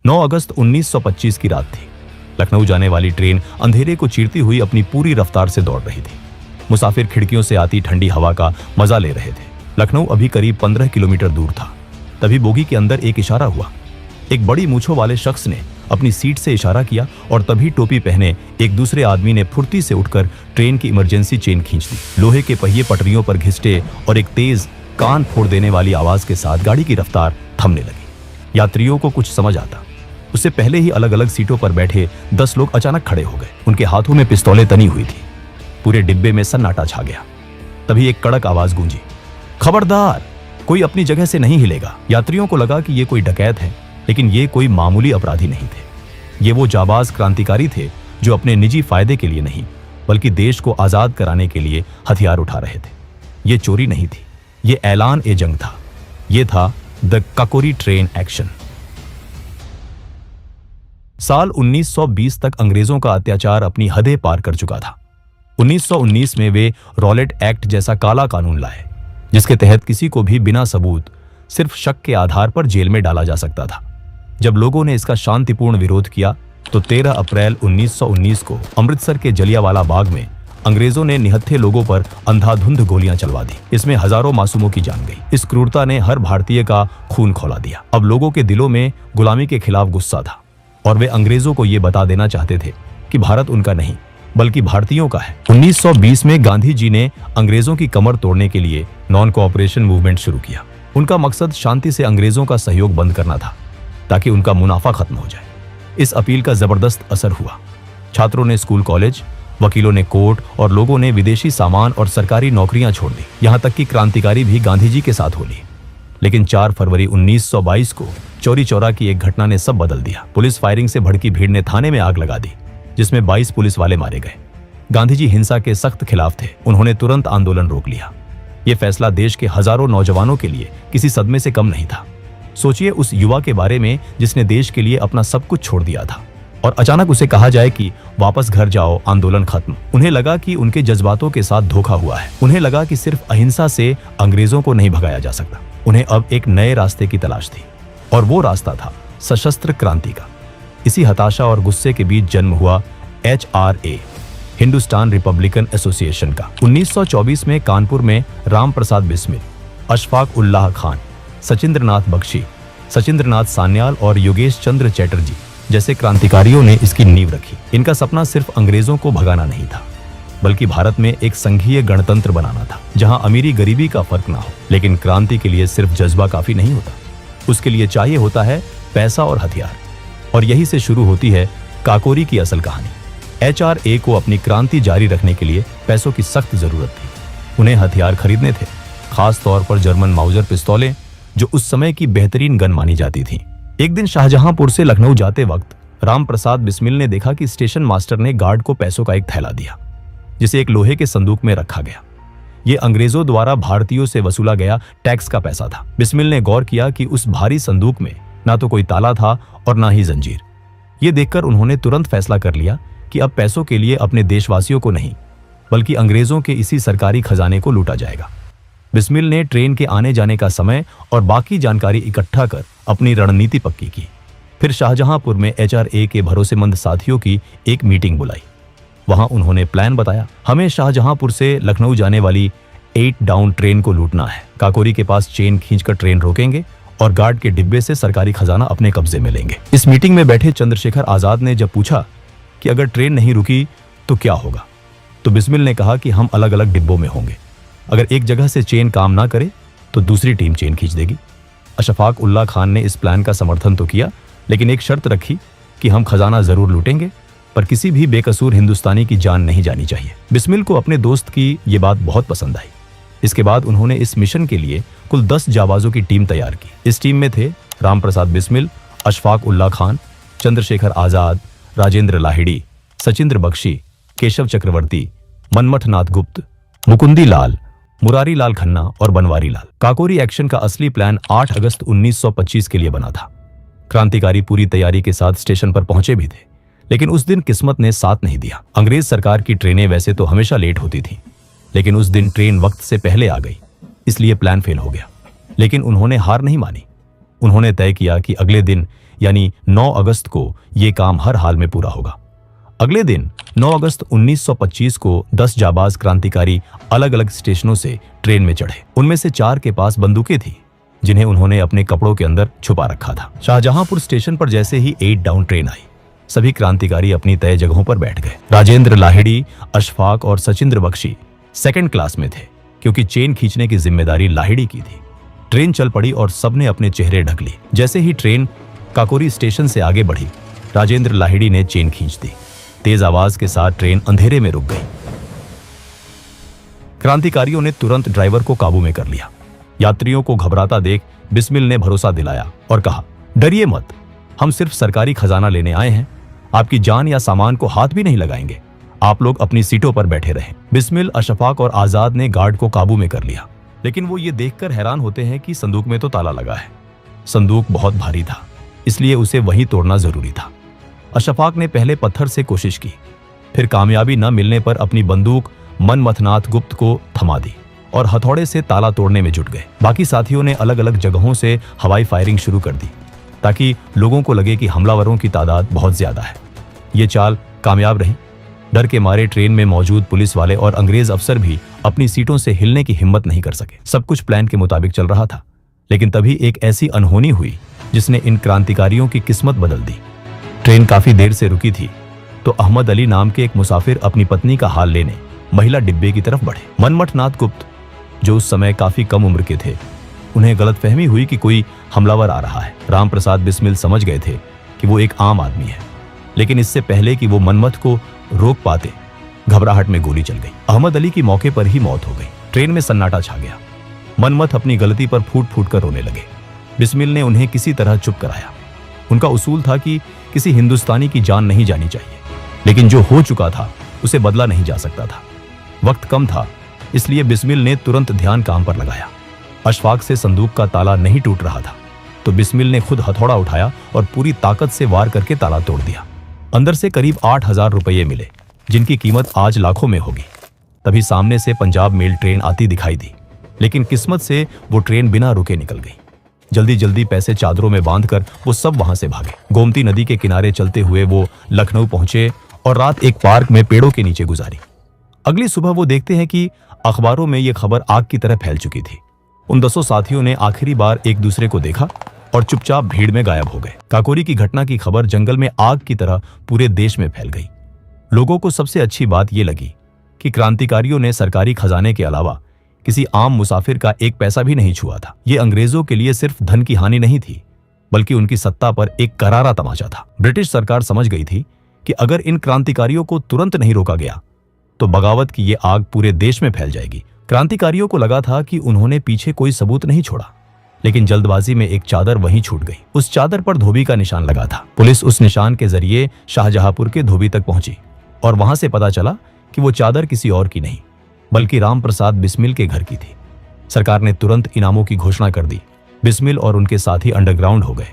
9 अगस्त 1925 की रात थी। लखनऊ जाने वाली ट्रेन अंधेरे को चीरती हुई अपनी पूरी रफ्तार से दौड़ रही थी। मुसाफिर खिड़कियों से आती ठंडी हवा का मजा ले रहे थे। लखनऊ अभी करीब 15 किलोमीटर दूर था। तभी बोगी के अंदर एक इशारा हुआ। एक बड़ी मूंछों वाले शख्स ने अपनी सीट से इशारा किया और तभी टोपी पहने एक दूसरे आदमी ने फुर्ती से उठकर ट्रेन की इमरजेंसी चेन खींच दी। लोहे के पहिए पटरियों पर घिसटे और एक तेज कान फोड़ देने वाली आवाज के साथ गाड़ी की रफ्तार थमने लगी। यात्रियों को कुछ समझ आता। उससे पहले ही अलग अलग सीटों पर बैठे 10 लोग अचानक खड़े हो गए। उनके हाथों में पिस्तौलें तनी हुई थी। पूरे डिब्बे में सन्नाटा छा गया। तभी एक कड़क आवाज गूंजी, खबरदार, कोई अपनी जगह से नहीं हिलेगा। यात्रियों को लगा कि ये कोई डकैत है, लेकिन ये कोई मामूली अपराधी नहीं थे। ये वो जाबाज क्रांतिकारी थे जो अपने निजी फायदे के लिए नहीं बल्कि देश को आजाद कराने के लिए हथियार उठा रहे थे। ये चोरी नहीं थी, ये ऐलान ए जंग था। ये था द काकोरी ट्रेन एक्शन। साल 1920 तक अंग्रेजों का अत्याचार अपनी हदें पार कर चुका था। 1919 में वे रॉलेट एक्ट जैसा काला कानून लाए, जिसके तहत किसी को भी बिना सबूत सिर्फ शक के आधार पर जेल में डाला जा सकता था। जब लोगों ने इसका शांतिपूर्ण विरोध किया तो 13 अप्रैल 1919 को अमृतसर के जलियांवाला बाग में अंग्रेजों ने निहत्थे लोगों पर अंधाधुंध गोलियां चलवा दी। इसमें हजारों मासूमों की जान गई। इस क्रूरता ने हर भारतीय का खून खौला दिया। अब लोगों के दिलों में गुलामी के खिलाफ गुस्सा था और वे अंग्रेजों को ये बता देना चाहते थे कि भारत उनका नहीं बल्कि भारतीयों का है। 1920 में गांधी जी ने अंग्रेजों की कमर तोड़ने के लिए नॉन कोऑपरेशन मूवमेंट शुरू किया। उनका मकसद शांति से अंग्रेजों का सहयोग बंद करना था ताकि उनका मुनाफा खत्म हो जाए। इस अपील का जबरदस्त असर हुआ। छात्रों ने स्कूल कॉलेज, वकीलों ने कोर्ट और लोगों ने विदेशी सामान और सरकारी नौकरियां छोड़ दी। यहां तक कि क्रांतिकारी भी गांधी जी के साथ हो लिए। लेकिन 4 फरवरी 1922 को चौरी चौरा की एक घटना ने सब बदल दिया। पुलिस फायरिंग से भड़की भीड़ ने थाने में आग लगा दी, जिसमें 22 पुलिस वाले मारे गए। गांधी जी हिंसा के सख्त खिलाफ थे। उन्होंने तुरंत आंदोलन रोक लिया। यह फैसला देश के हजारों नौजवानों के लिए किसी सदमे से कम नहीं था। सोचिए उस युवा के बारे में जिसने देश के लिए अपना सब कुछ छोड़ दिया था और अचानक उसे कहा जाए कि वापस घर जाओ, आंदोलन खत्म। उन्हें लगा कि उनके जज्बातों के साथ धोखा हुआ है। उन्हें लगा कि सिर्फ अहिंसा से अंग्रेजों को नहीं भगाया जा सकता। उन्हें अब एक नए रास्ते की तलाश थी और वो रास्ता था सशस्त्र क्रांति का। इसी हताशा और गुस्से के बीच जन्म हुआ HRA, हिंदुस्तान रिपब्लिकन एसोसिएशन का। 1924 में कानपुर में राम प्रसाद बिस्मिल, अशफाक उल्लाह खान, सचिंद्रनाथ बख्शी, सचिंद्रनाथ सान्याल और योगेश चंद्र चैटर्जी जैसे क्रांतिकारियों ने इसकी नींव रखी। इनका सपना सिर्फ अंग्रेजों को भगाना नहीं था बल्कि भारत में एक संघीय गणतंत्र बनाना था जहां अमीरी गरीबी का फर्क ना हो। लेकिन क्रांति के लिए सिर्फ जज्बा काफी नहीं होता, उसके लिए चाहिए होता है पैसा और हथियार। और यही से शुरू होती है काकोरी की असल कहानी। HRA को अपनी क्रांति जारी रखने के लिए पैसों की सख्त जरूरत थी। उन्हें हथियार खरीदने थे, खास तौर पर जर्मन माउजर पिस्तौलें जो उस समय की बेहतरीन गन मानी जाती थी। एक दिन शाहजहांपुर से लखनऊ जाते वक्त राम प्रसाद बिस्मिल ने देखा कि स्टेशन मास्टर ने गार्ड को पैसों का एक थैला दिया, जिसे एक लोहे के संदूक में रखा गया। ये अंग्रेजों द्वारा भारतीयों से वसूला गया टैक्स का पैसा था। बिस्मिल ने गौर किया कि उस भारी संदूक में ना तो कोई ताला था और ना ही जंजीर। ये देखकर उन्होंने तुरंत फैसला कर लिया कि अब पैसों के लिए अपने देशवासियों को नहीं बल्कि अंग्रेजों के इसी सरकारी खजाने को लूटा जाएगा। बिस्मिल ने ट्रेन के आने जाने का समय और बाकी जानकारी इकट्ठा कर अपनी रणनीति पक्की की। फिर शाहजहांपुर में HRA के भरोसेमंद साथियों की एक मीटिंग बुलाई। वहां उन्होंने प्लान बताया। हमें शाहजहांपुर से लखनऊ जाने वाली 8 डाउन ट्रेन को लूटना है। काकोरी के पास चेन खींचकर ट्रेन रोकेंगे और गार्ड के डिब्बे से सरकारी खजाना अपने कब्जे में लेंगे। इस मीटिंग में बैठे चंद्रशेखर आजाद ने जब पूछा कि अगर ट्रेन नहीं रुकी तो क्या होगा, तो बिस्मिल ने कहा कि हम अलग अलग डिब्बों में होंगे। अगर एक जगह से चेन काम ना करे तो दूसरी टीम चेन खींच देगी। अशफाक उल्लाह खान ने इस प्लान का समर्थन तो किया, लेकिन एक शर्त रखी कि हम खजाना जरूर लूटेंगे पर किसी भी बेकसूर हिंदुस्तानी की जान नहीं जानी चाहिए। बिस्मिल को अपने दोस्त की ये बात बहुत पसंद आई। इसके बाद उन्होंने इस मिशन के लिए कुल 10 जाबाजों की टीम तैयार की। इस टीम में थे राम प्रसाद बिस्मिल, अशफाक उल्लाह खान, चंद्रशेखर आजाद, राजेंद्र लाहिड़ी, सचिंद्र बख्शी, केशव चक्रवर्ती, मनमथ नाथ गुप्त, मुकुंदी लाल, मुरारी लाल खन्ना और बनवारी लाल। काकोरी एक्शन का असली प्लान 8 अगस्त 1925 के लिए बना था। क्रांतिकारी पूरी तैयारी के साथ स्टेशन पर पहुंचे भी थे, लेकिन उस दिन किस्मत ने साथ नहीं दिया। अंग्रेज सरकार की ट्रेनें वैसे तो हमेशा लेट होती थी, लेकिन उस दिन ट्रेन वक्त से पहले आ गई, इसलिए प्लान फेल हो गया। लेकिन उन्होंने हार नहीं मानी। उन्होंने तय किया कि अगले दिन यानी 9 अगस्त को ये काम हर हाल में पूरा होगा। अगले दिन 9 अगस्त 1925 को 10 जाबाज क्रांतिकारी अलग अलग स्टेशनों से ट्रेन में चढ़े। उनमें से 4 के पास बंदूकें थी जिन्हें उन्होंने अपने कपड़ों के अंदर छुपा रखा था। शाहजहांपुर स्टेशन पर जैसे ही 8 डाउन ट्रेन आई, सभी क्रांतिकारी अपनी तय जगहों पर बैठ गए। राजेंद्र लाहिड़ी, अशफाक और सचिंद्र बख्शी सेकंड क्लास में थे क्योंकि चेन खींचने की जिम्मेदारी लाहिड़ी की थी। ट्रेन चल पड़ी और सबने अपने चेहरे ढक लिए। जैसे ही ट्रेन काकोरी स्टेशन से आगे बढ़ी, राजेंद्र लाहिड़ी ने चेन खींच दी। तेज आवाज के साथ ट्रेन अंधेरे में रुक गई। क्रांतिकारियों ने तुरंत ड्राइवर को काबू में कर लिया। यात्रियों को घबराता देख बिस्मिल ने भरोसा दिलाया और कहा, डरिए मत, हम सिर्फ सरकारी खजाना लेने आए हैं, आपकी जान या सामान को हाथ भी नहीं लगाएंगे, आप लोग अपनी सीटों पर बैठे रहें। बिस्मिल, अशफाक और आजाद ने गार्ड को काबू में कर लिया, लेकिन वो ये देखकर हैरान होते हैं कि संदूक में तो ताला लगा है। संदूक बहुत भारी था, इसलिए उसे वहीं तोड़ना जरूरी था। अशफाक ने पहले पत्थर से कोशिश की, फिर कामयाबी न मिलने पर अपनी बंदूक मनमथनाथ गुप्त को थमा दी और हथौड़े से ताला तोड़ने में जुट गए। बाकी साथियों ने अलग अलग जगहों से हवाई फायरिंग शुरू कर दी ताकि लोगों को लगे कि हमलावरों की तादाद बहुत ज्यादा है। ये चाल कामयाब रही। डर के मारे ट्रेन में मौजूद पुलिस वाले और अंग्रेज अफसर भी अपनी सीटों से हिलने की हिम्मत नहीं कर सके। सब कुछ प्लान के मुताबिक चल रहा था, लेकिन तभी एक ऐसी अनहोनी हुई जिसने इन क्रांतिकारियों की किस्मत बदल दी। ट्रेन काफी देर से रुकी थी तो अहमद अली नाम के एक मुसाफिर अपनी पत्नी का हाल लेने महिला डिब्बे की तरफ बढ़े। मनमथनाथ गुप्त, जो उस समय काफी कम उम्र के थे, उन्हें गलतफहमी हुई कि कोई हमलावर आ रहा है। राम प्रसाद बिस्मिल समझ गए थे कि वो एक आम आदमी है, लेकिन इससे पहले कि वो मनमथ को रोक पाते, घबराहट में गोली चल गई। अहमद अली की मौके पर ही मौत हो गई। ट्रेन में सन्नाटा छा गया। मनमथ अपनी गलती पर फूट फूट कर रोने लगे। बिस्मिल ने उन्हें किसी तरह चुप कराया। उनका उसूल था कि किसी हिंदुस्तानी की जान नहीं जानी चाहिए, लेकिन जो हो चुका था उसे बदला नहीं जा सकता था। वक्त कम था, इसलिए बिस्मिल ने तुरंत ध्यान काम पर लगाया। अशफाक से संदूक का ताला नहीं टूट रहा था, तो बिस्मिल ने खुद हथौड़ा उठाया और पूरी ताकत से वार करके ताला तोड़ दिया। अंदर से करीब 8,000 रुपये मिले, जिनकी कीमत आज लाखों में होगी। तभी सामने से पंजाब मेल ट्रेन आती दिखाई दी, लेकिन किस्मत से वो ट्रेन बिना रुके निकल गई। जल्दी जल्दी पैसे चादरों में बांधकर वो सब वहां से भागे। गोमती नदी के किनारे चलते हुए वो लखनऊ पहुंचे और रात एक पार्क में पेड़ों के नीचे गुजारी। अगली सुबह वो देखते हैं कि अखबारों में ये खबर आग की तरह फैल चुकी थी। उन 10 साथियों ने आखिरी बार एक दूसरे को देखा और चुपचाप भीड़ में गायब हो गए। काकोरी की घटना की खबर जंगल में आग की तरह पूरे देश में फैल गई। लोगों को सबसे अच्छी बात यह लगी कि क्रांतिकारियों ने सरकारी खजाने के अलावा किसी आम मुसाफिर का एक पैसा भी नहीं छुआ था। ये अंग्रेजों के लिए सिर्फ धन की हानि नहीं थी, बल्कि उनकी सत्ता पर एक करारा तमाचा था। ब्रिटिश सरकार समझ गई थी कि अगर इन क्रांतिकारियों को तुरंत नहीं रोका गया तो बगावत की ये आग पूरे देश में फैल जाएगी। क्रांतिकारियों को लगा था कि उन्होंने पीछे कोई सबूत नहीं छोड़ा, लेकिन जल्दबाजी में एक चादर वहीं छूट गई। उस चादर पर धोबी का निशान लगा था। पुलिस उस निशान के जरिए शाहजहांपुर के धोबी तक पहुंची और वहां से पता चला कि वो चादर किसी और की नहीं, बल्कि राम प्रसाद बिस्मिल के घर की थी। सरकार ने तुरंत इनामों की घोषणा कर दी। बिस्मिल और उनके साथी अंडरग्राउंड हो गए,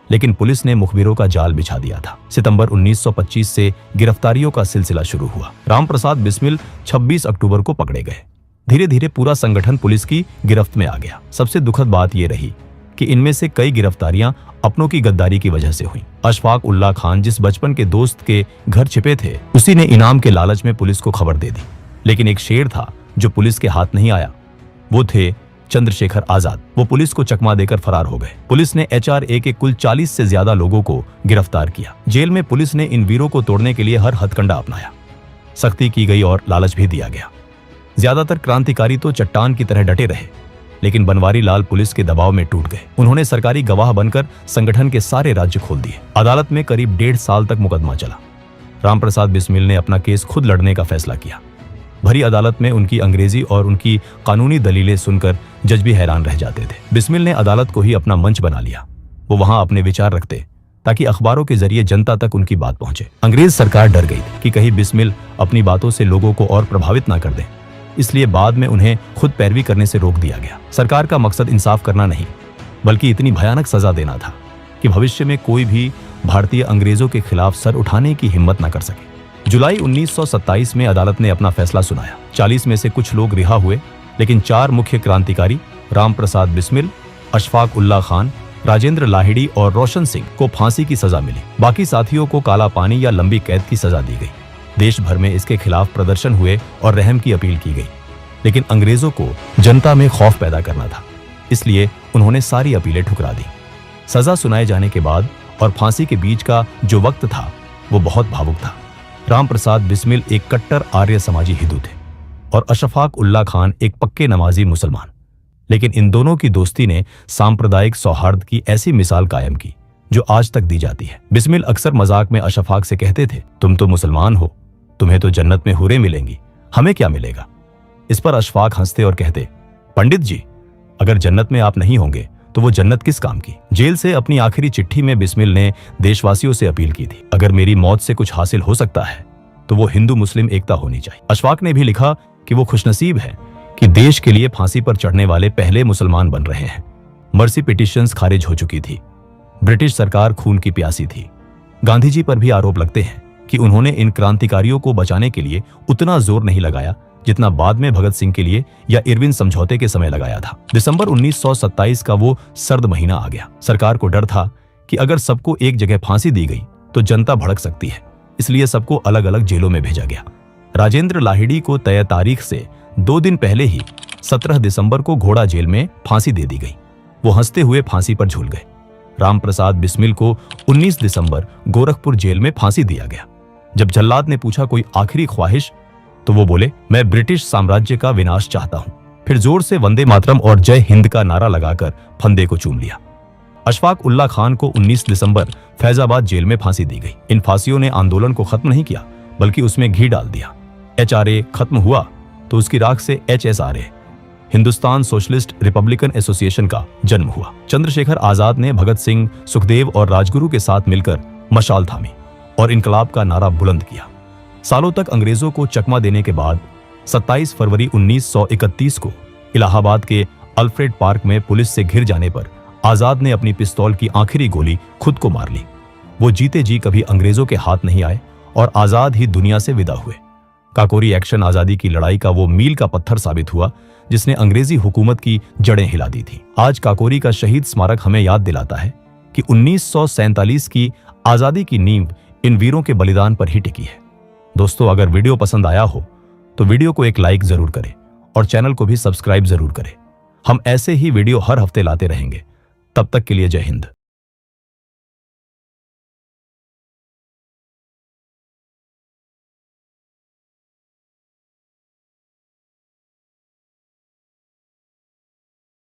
लेकिन पुलिस ने मुखबिरों का जाल बिछा दिया था। सितंबर 1925 से गिरफ्तारियों का सिलसिला शुरू हुआ। राम प्रसाद बिस्मिल 26 अक्टूबर को पकड़े गए। धीरे धीरे पूरा संगठन पुलिस की गिरफ्त में आ गया। सबसे दुखद बात यह रही कि इनमें से कई गिरफ्तारियां अपनों की गद्दारी की वजह से हुई। अशफाक उल्लाह खान, जिस बचपन के दोस्त के घर छिपे थे, उसी ने इनाम के लालच में पुलिस को खबर दे दी। लेकिन एक शेर था जो पुलिस के हाथ नहीं आया। वो थे चंद्रशेखर आजाद। वो पुलिस को चकमा देकर फरार हो गए। पुलिस ने HRA के कुल 40 से ज्यादा लोगों को गिरफ्तार किया। जेल में पुलिस ने इन वीरों को तोड़ने के लिए हर हथकंडा अपनाया। सख्ती की गई और लालच भी दिया गया। ज्यादातर क्रांतिकारी तो चट्टान की तरह डटे रहे, लेकिन बनवारी लाल पुलिस के दबाव में टूट गए। उन्होंने सरकारी गवाह बनकर संगठन के सारे राज्य खोल दिए। अदालत में करीब 1.5 साल तक मुकदमा चला। रामप्रसाद बिस्मिल ने अपना केस खुद लड़ने का फैसला किया। भरी अदालत में उनकी अंग्रेजी और उनकी कानूनी दलीलें सुनकर जज भी हैरान रह जाते थे। बिस्मिल ने अदालत को ही अपना मंच बना लिया। वो वहां अपने विचार रखते ताकि अखबारों के जरिए जनता तक उनकी बात पहुंचे। अंग्रेज सरकार डर गई थी कि कहीं बिस्मिल अपनी बातों से लोगों को और प्रभावित ना कर दें, इसलिए बाद में उन्हें खुद पैरवी करने से रोक दिया गया। सरकार का मकसद इंसाफ करना नहीं, बल्कि इतनी भयानक सजा देना था कि भविष्य में कोई भी भारतीय अंग्रेजों के खिलाफ सर उठाने की हिम्मत न कर सके। जुलाई 1927 में अदालत ने अपना फैसला सुनाया। 40 में से कुछ लोग रिहा हुए, लेकिन 4 मुख्य क्रांतिकारी राम प्रसाद बिस्मिल, अशफाक उल्लाह खान, राजेंद्र लाहिड़ी और रोशन सिंह को फांसी की सजा मिली। बाकी साथियों को काला पानी या लंबी कैद की सजा दी गई। देश भर में इसके खिलाफ प्रदर्शन हुए और रहम की अपील की गई, लेकिन अंग्रेजों को जनता में खौफ पैदा करना था, इसलिए उन्होंने सारी अपीलें ठुकरा दी। सजा सुनाए जाने के बाद और फांसी के बीच का जो वक्त था वो बहुत भावुक था। राम प्रसाद बिस्मिल एक कट्टर आर्य समाजी हिंदू थे और अशफाक उल्ला खान एक पक्के नमाजी मुसलमान। लेकिन इन दोनों की दोस्ती ने सांप्रदायिक सौहार्द की ऐसी मिसाल कायम की जो आज तक दी जाती है। बिस्मिल अक्सर मजाक में अशफाक से कहते थे, तुम तो मुसलमान हो, तुम्हें तो जन्नत में हुरें मिलेंगी, हमें क्या मिलेगा। इस पर अशफाक हंसते और कहते, पंडित जी, अगर जन्नत में आप नहीं होंगे तो वो जन्नत किस काम की। जेल से अपनी आखिरी चिट्ठी में बिस्मिल ने देशवासियों से अपील की थी, अगर मेरी मौत से कुछ हासिल हो सकता है तो वो हिंदू मुस्लिम एकता होनी चाहिए। अशफाक ने भी लिखा कि वो खुशनसीब है कि देश के लिए फांसी पर चढ़ने वाले पहले मुसलमान बन रहे हैं। मर्सी पिटिशंस खारिज हो चुकी थी। ब्रिटिश सरकार खून की प्यासी थी। गांधी जी पर भी आरोप लगते हैं कि उन्होंने इन क्रांतिकारियों को बचाने के लिए उतना जोर नहीं लगाया जितना बाद में भगत सिंह के लिए या इरविन समझौते के समय लगाया था। दिसंबर 1927 का वो सर्द महीना आ गया। सरकार को डर था कि अगर सबको एक जगह फांसी दी गई तो जनता भड़क सकती है, इसलिए सबको अलग अलग जेलों में भेजा गया। राजेंद्र लाहिड़ी को तय तारीख से 2 दिन पहले ही 17 दिसंबर को घोड़ा जेल में फांसी दे दी गई। वो हंसते हुए फांसी पर झूल गए। राम प्रसाद बिस्मिल को 19 दिसंबर गोरखपुर जेल में फांसी दिया गया। जब जल्लाद ने पूछा कोई आखिरी ख्वाहिश, तो वो बोले, मैं ब्रिटिश साम्राज्य का विनाश चाहता हूं। फिर जोर से वंदे मातरम और जय हिंद का नारा लगाकर फंदे को चूम लिया। अशफाक उल्ला खान को 19 दिसंबर फैजाबाद जेल में फांसी दी गई। इन फांसियों ने आंदोलन को खत्म नहीं किया, बल्कि उसमें घी डाल दिया। HRA खत्म हुआ तो उसकी राख से HSRA, Hindustan socialist Republican association का जन्म हुआ। चंद्रशेखर आजाद ने भगत सिंह, सुखदेव और राजगुरु के साथ मिलकर मशाल थामी और इनकलाब का नारा बुलंद किया। सालों तक अंग्रेजों को चकमा देने के बाद 27 फरवरी 1931 को इलाहाबाद के अल्फ्रेड पार्क में पुलिस से घिर जाने पर आजाद ने अपनी पिस्तौल की आखिरी गोली खुद को मार ली। वो जीते जी कभी अंग्रेजों के हाथ नहीं आए और आजाद ही दुनिया से विदा हुए। काकोरी एक्शन आजादी की लड़ाई का वो मील का पत्थर साबित हुआ जिसने अंग्रेजी हुकूमत की जड़ें हिला दी थी। आज काकोरी का शहीद स्मारक हमें याद दिलाता है कि 1947 की आजादी की नींव इन वीरों के बलिदान पर ही टिकी है। दोस्तों, अगर वीडियो पसंद आया हो तो वीडियो को एक लाइक जरूर करें और चैनल को भी सब्सक्राइब जरूर करें। हम ऐसे ही वीडियो हर हफ्ते लाते रहेंगे। तब तक के लिए जय हिंद।